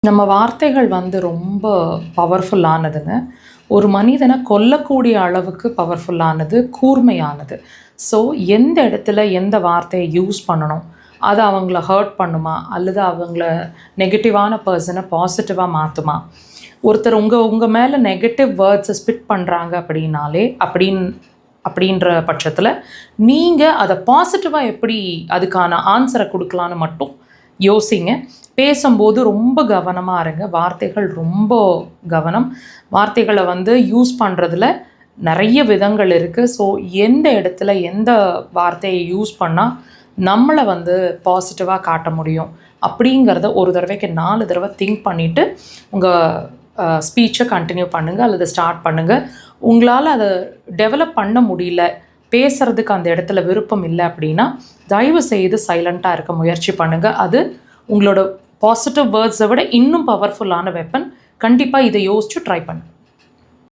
நம்ம வார்த்தைகள் வந்து ரொம்ப பவர்ஃபுல்லானதுங்க. ஒரு மனிதனை கொல்லக்கூடிய அளவுக்கு பவர்ஃபுல்லானது, கூர்மையானது. ஸோ எந்த இடத்துல எந்த வார்த்தையை யூஸ் பண்ணணும், அது அவங்கள ஹர்ட் பண்ணுமா, அல்லது அவங்கள நெகட்டிவான பர்சனை பாசிட்டிவாக மாற்றுமா? ஒருத்தர் உங்கள் மேலே நெகட்டிவ் வேர்ட்ஸை ஸ்பிட் பண்ணுறாங்க அப்படின்ற பட்சத்தில் நீங்கள் அதை பாசிட்டிவாக எப்படி அதுக்கான ஆன்சரை கொடுக்கலான்னு மட்டும் யோசிங்க. பேசும்போது ரொம்ப கவனமாக இருங்க. வார்த்தைகள் ரொம்ப கவனம். வார்த்தைகளை வந்து யூஸ் பண்ணுறதுல நிறைய விதங்கள் இருக்குது. ஸோ எந்த இடத்துல எந்த வார்த்தையை யூஸ் பண்ணால் நம்மளை வந்து பாசிட்டிவாக காட்ட முடியும் அப்படிங்கிறத ஒரு தடவைக்கு 4 தடவை திங்க் பண்ணிவிட்டு உங்கள் ஸ்பீச்சை கண்டினியூ பண்ணுங்கள் அல்லது ஸ்டார்ட் பண்ணுங்கள். உங்களால் அதை டெவலப் பண்ண முடியல, பேசுகிறதுக்கு அந்த இடத்துல விருப்பம் இல்லை அப்படின்னா தயவு செய்து சைலண்ட்டாக இருக்க முயற்சி பண்ணுங்கள். அது உங்களோட பாசிட்டிவ் வேர்ட்ஸை விட இன்னும் பவர்ஃபுல்லான வெப்பன். கண்டிப்பாக இதை யோசிச்சு ட்ரை பண்ணுங்கள்.